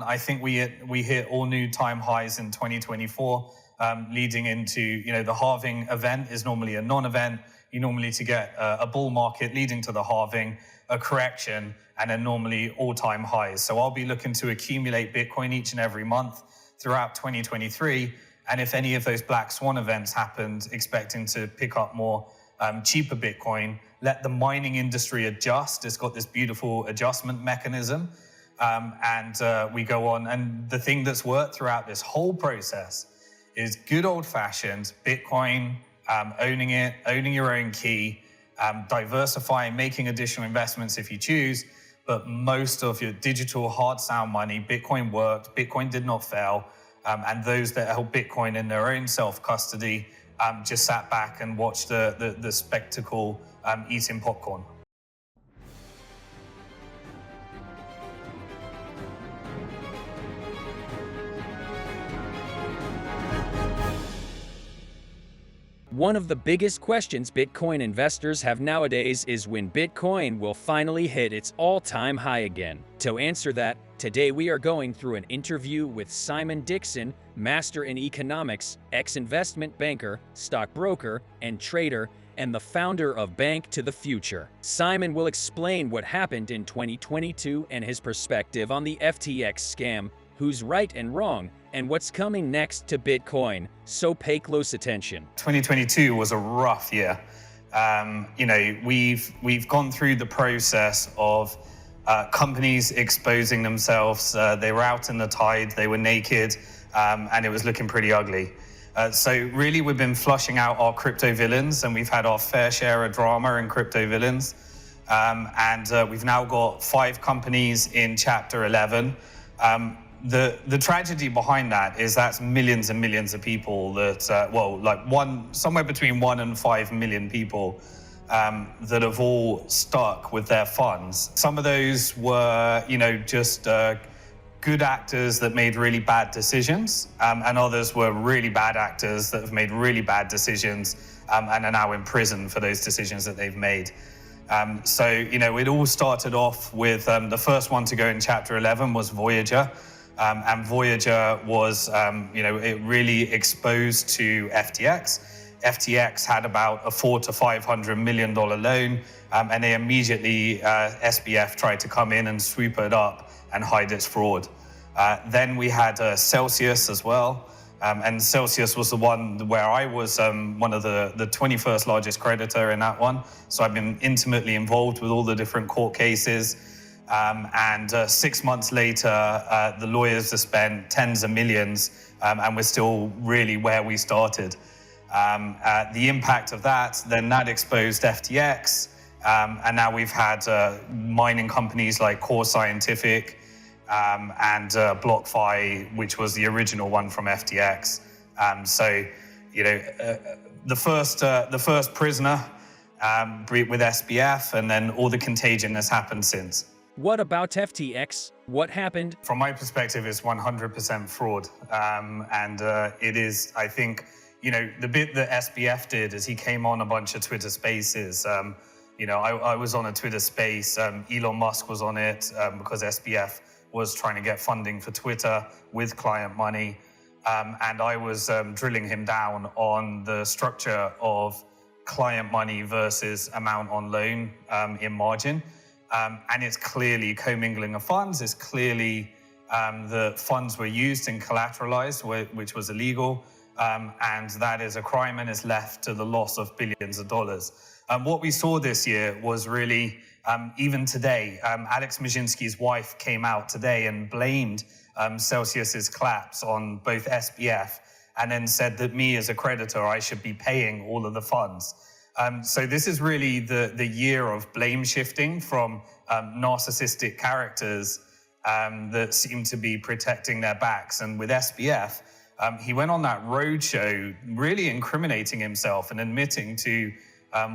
I think we hit all new time highs in 2024, leading into, the halving event is normally a non-event. You normally to get a bull market leading to the halving, a correction, and then normally all-time highs. So I'll be looking to accumulate Bitcoin each and every month throughout 2023. And if any of those black swan events happened, expecting to pick up more cheaper Bitcoin, let the mining industry adjust. It's got this beautiful adjustment mechanism. And we go on. And the thing that's worked throughout this whole process is good old-fashioned Bitcoin, owning it, owning your own key, diversifying, making additional investments if you choose. But most of your digital hard sound money, Bitcoin worked, Bitcoin did not fail. And those that held Bitcoin in their own self-custody just sat back and watched the spectacle eating popcorn. One of the biggest questions Bitcoin investors have nowadays is when Bitcoin will finally hit its all-time high again. To answer that, today we are going through an interview with Simon Dixon, master in economics, ex-investment banker, stockbroker, and trader, and the founder of Bank to the Future. Simon will explain what happened in 2022 and his perspective on the FTX scam, who's right and wrong, and what's coming next to Bitcoin, so pay close attention. 2022 was a rough year. We've gone through the process of companies exposing themselves. They were out in the tide, they were naked, and it was looking pretty ugly. So really, we've been flushing out our crypto villains, and we've had our fair share of drama in crypto villains. We've now got 5 companies in Chapter 11. The tragedy behind that is that's millions and millions of people that, somewhere between 1 and 5 million people that have all stuck with their funds. Some of those were, just good actors that made really bad decisions, and others were really bad actors that have made really bad decisions and are now in prison for those decisions that they've made. It all started off with the first one to go in Chapter 11 was Voyager. And Voyager was, it really exposed to FTX. FTX had about a $400 to $500 million loan, and they immediately, SBF tried to come in and swoop it up and hide its fraud. Then we had Celsius as well, and Celsius was the one where I was one of the 21st largest creditor in that one. So I've been intimately involved with all the different court cases. 6 months later, the lawyers have spent tens of millions, and we're still really where we started. The impact of that, then that exposed FTX, and now we've had mining companies like Core Scientific and BlockFi, which was the original one from FTX. The first prisoner with SBF, and then all the contagion has happened since. What about FTX? What happened? From my perspective, it's 100% fraud. It is, I think, the bit that SBF did is he came on a bunch of Twitter spaces. I was on a Twitter space. Elon Musk was on it because SBF was trying to get funding for Twitter with client money. And I was drilling him down on the structure of client money versus amount on loan in margin. And it's clearly commingling of funds. It's clearly the funds were used and collateralized, which was illegal. And that is a crime and is left to the loss of billions of dollars. What we saw this year was really, even today, Alex Majinsky's wife came out today and blamed Celsius's collapse on both SBF and then said that me as a creditor, I should be paying all of the funds. So this is really the year of blame shifting from narcissistic characters that seem to be protecting their backs. And with SBF, he went on that roadshow really incriminating himself and admitting to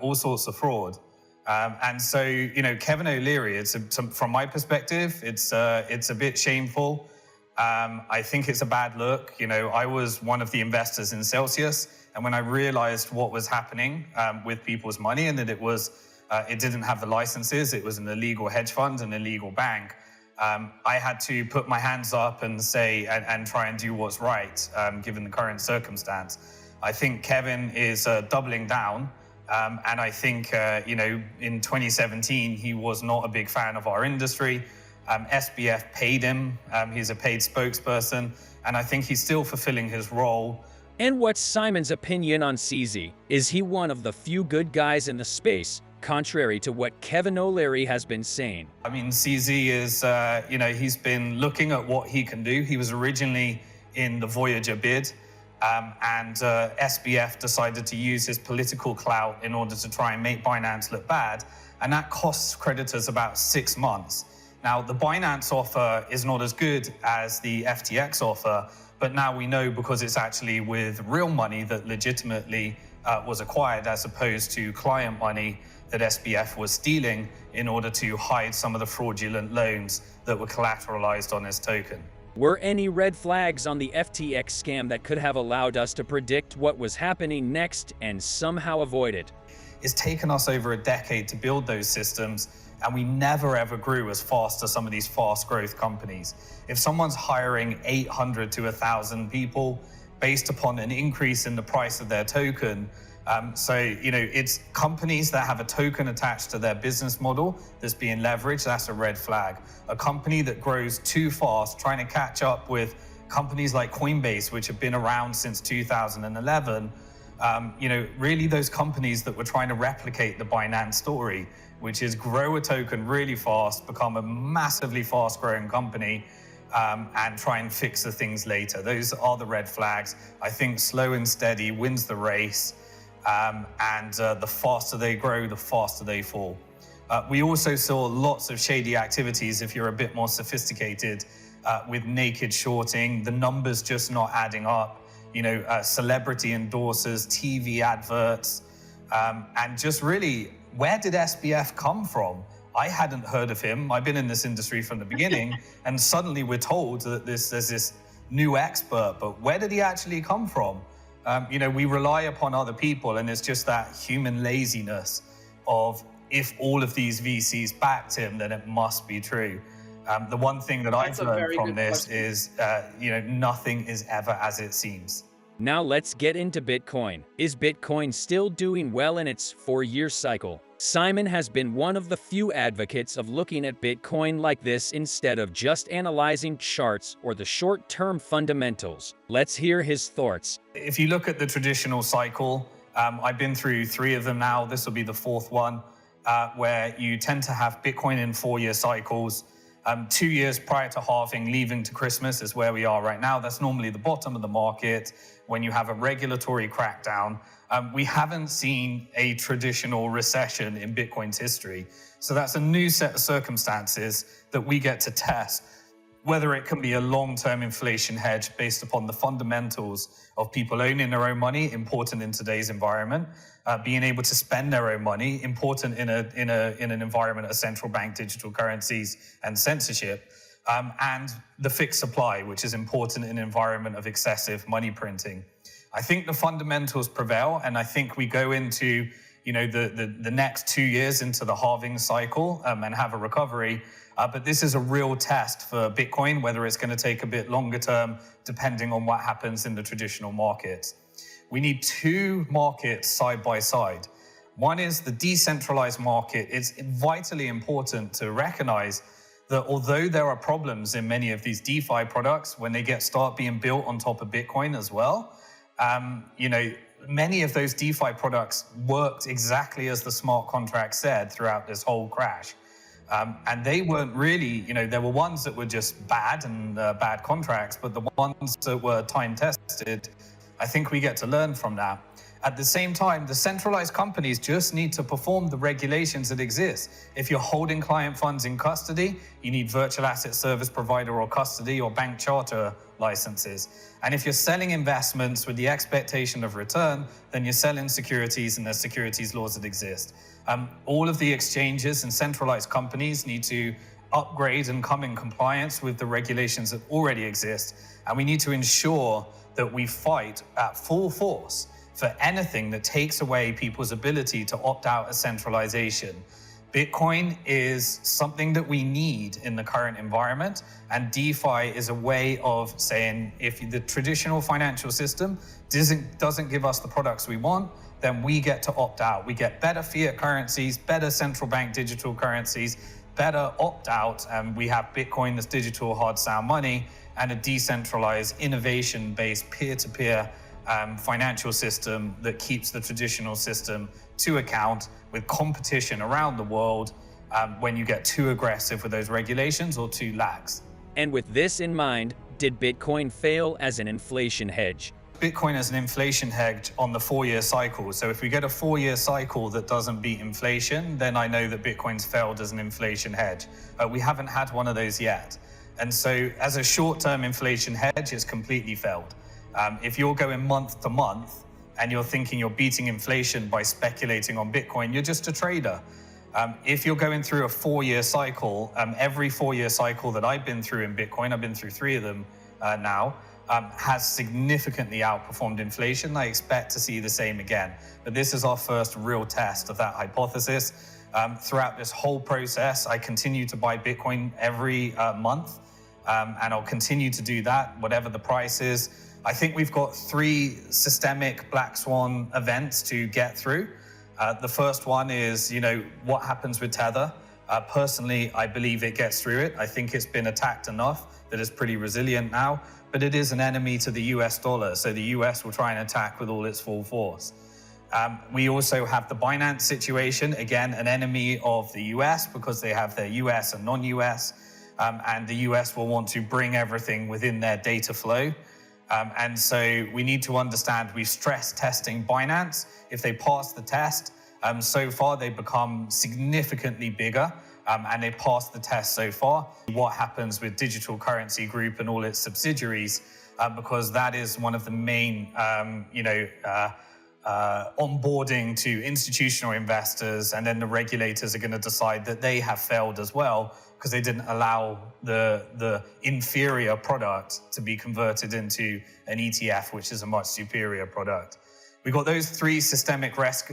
all sorts of fraud. Kevin O'Leary, from my perspective, it's a bit shameful. I think it's a bad look. I was one of the investors in Celsius. And when I realized what was happening with people's money and that it didn't have the licenses, it was an illegal hedge fund, an illegal bank, I had to put my hands up and say, and try and do what's right, given the current circumstance. I think Kevin is doubling down. And I think, in 2017, he was not a big fan of our industry. SBF paid him. He's a paid spokesperson. And I think he's still fulfilling his role. And what's Simon's opinion on CZ? Is he one of the few good guys in the space, contrary to what Kevin O'Leary has been saying? I mean, CZ is, he's been looking at what he can do. He was originally in the Voyager bid. And SBF decided to use his political clout in order to try and make Binance look bad. And that costs creditors about 6 months. Now, the Binance offer is not as good as the FTX offer, but now we know because it's actually with real money that legitimately was acquired as opposed to client money that SBF was stealing in order to hide some of the fraudulent loans that were collateralized on his token. Were any red flags on the FTX scam that could have allowed us to predict what was happening next and somehow avoid it? It's taken us over a decade to build those systems, and we never ever grew as fast as some of these fast growth companies. If someone's hiring 800 to 1,000 people based upon an increase in the price of their token, it's companies that have a token attached to their business model that's being leveraged, that's a red flag. A company that grows too fast, trying to catch up with companies like Coinbase, which have been around since 2011, really those companies that were trying to replicate the Binance story, which is grow a token really fast, become a massively fast growing company, and try and fix the things later. Those are the red flags. I think slow and steady wins the race. The faster they grow, the faster they fall. We also saw lots of shady activities, if you're a bit more sophisticated, with naked shorting, the numbers just not adding up, celebrity endorsers, TV adverts, and just really, where did SBF come from? I hadn't heard of him. I've been in this industry from the beginning, and suddenly we're told that there's this new expert, but where did he actually come from? We rely upon other people, and it's just that human laziness of if all of these VCs backed him, then it must be true. The one thing that I've learned from this is, nothing is ever as it seems. Now let's get into Bitcoin. Is Bitcoin still doing well in its 4-year cycle? Simon has been one of the few advocates of looking at Bitcoin like this instead of just analyzing charts or the short-term fundamentals. Let's hear his thoughts. If you look at the traditional cycle, I've been through 3 of them now. This will be the 4th one, where you tend to have Bitcoin in 4-year cycles. 2 years prior to halving, leaving to Christmas is where we are right now. That's normally the bottom of the market when you have a regulatory crackdown. We haven't seen a traditional recession in Bitcoin's history. So that's a new set of circumstances that we get to test, whether it can be a long-term inflation hedge based upon the fundamentals of people owning their own money, important in today's environment, being able to spend their own money, important in an environment of central bank digital currencies and censorship, and the fixed supply, which is important in an environment of excessive money printing. I think the fundamentals prevail, and I think we go into the next 2 years into the halving cycle and have a recovery. But this is a real test for Bitcoin, whether it's going to take a bit longer term, depending on what happens in the traditional markets. We need 2 markets side by side. One is the decentralized market. It's vitally important to recognize that although there are problems in many of these DeFi products when they start being built on top of Bitcoin as well, many of those DeFi products worked exactly as the smart contract said throughout this whole crash. And they weren't really, there were ones that were just bad and bad contracts, but the ones that were time tested, I think we get to learn from that. At the same time, the centralized companies just need to perform the regulations that exist. If you're holding client funds in custody, you need virtual asset service provider or custody or bank charter licenses. And if you're selling investments with the expectation of return, then you're selling securities, and there's securities laws that exist. All of the exchanges and centralized companies need to upgrade and come in compliance with the regulations that already exist. And we need to ensure that we fight at full force for anything that takes away people's ability to opt out of centralization. Bitcoin is something that we need in the current environment, and DeFi is a way of saying if the traditional financial system doesn't give us the products we want, then we get to opt out. We get better fiat currencies, better central bank digital currencies, better opt out, and we have Bitcoin, this digital hard sound money, and a decentralized, innovation-based, peer-to-peer financial system that keeps the traditional system to account with competition around the world when you get too aggressive with those regulations or too lax. And with this in mind, did Bitcoin fail as an inflation hedge? Bitcoin as an inflation hedge on the 4-year cycle. So if we get a 4-year cycle that doesn't beat inflation, then I know that Bitcoin's failed as an inflation hedge. We haven't had one of those yet. And so as a short-term inflation hedge, it's completely failed. If you're going month to month and you're thinking you're beating inflation by speculating on Bitcoin, you're just a trader. If you're going through a 4-year cycle, every 4-year cycle that I've been through in Bitcoin, I've been through 3 of them now, has significantly outperformed inflation. I expect to see the same again. But this is our first real test of that hypothesis. Throughout this whole process, I continue to buy Bitcoin every month, and I'll continue to do that, whatever the price is. I think we've got 3 systemic black swan events to get through. The first one is, what happens with Tether? Personally, I believe it gets through it. I think it's been attacked enough that it's pretty resilient now, but it is an enemy to the US dollar, so the US will try and attack with all its full force. We also have the Binance situation, again, an enemy of the US because they have their US and non-US, and the US will want to bring everything within their data flow. And so we need to understand we're stress testing Binance. If they pass the test, so far they've become significantly bigger, and they passed the test so far. What happens with Digital Currency Group and all its subsidiaries, because that is one of the main, onboarding to institutional investors, and then the regulators are going to decide that they have failed as well because they didn't allow the inferior product to be converted into an ETF, which is a much superior product. We've got those 3 systemic risk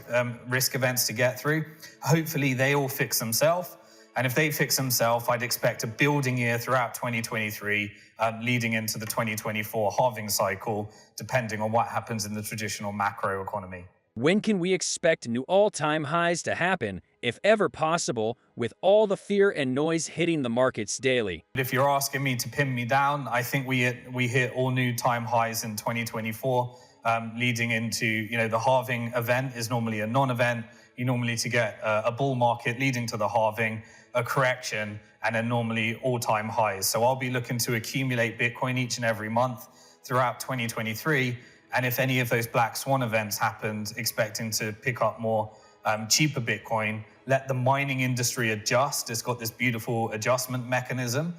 events to get through. Hopefully they all fix themselves. And if they fix themselves, I'd expect a building year throughout 2023, leading into the 2024 halving cycle, depending on what happens in the traditional macro economy. When can we expect new all-time highs to happen, if ever possible, with all the fear and noise hitting the markets daily? If you're asking me to pin me down, I think we hit all new time highs in 2024, leading into, the halving event is normally a non-event. You normally to get a bull market leading to the halving, a correction, and then normally all-time highs. So I'll be looking to accumulate Bitcoin each and every month throughout 2023. And if any of those black swan events happened, expecting to pick up more cheaper Bitcoin, let the mining industry adjust. It's got this beautiful adjustment mechanism.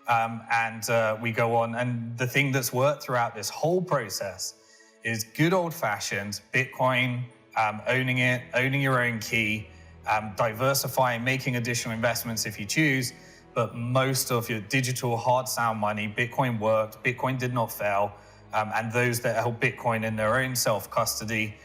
And we go on. And the thing that's worked throughout this whole process is good old-fashioned Bitcoin, owning it, owning your own key, diversifying, making additional investments if you choose. But most of your digital hard sound money, Bitcoin worked, Bitcoin did not fail. And those that held Bitcoin in their own self-custody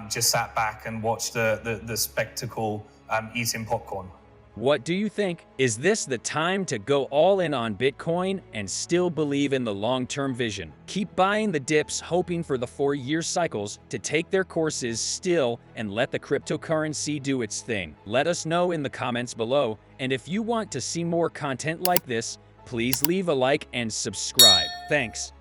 just sat back and watched the spectacle eating popcorn. What do you think? Is this the time to go all in on Bitcoin and still believe in the long-term vision? Keep buying the dips, hoping for the 4-year cycles to take their courses still and let the cryptocurrency do its thing. Let us know in the comments below, and if you want to see more content like this, please leave a like and subscribe. Thanks.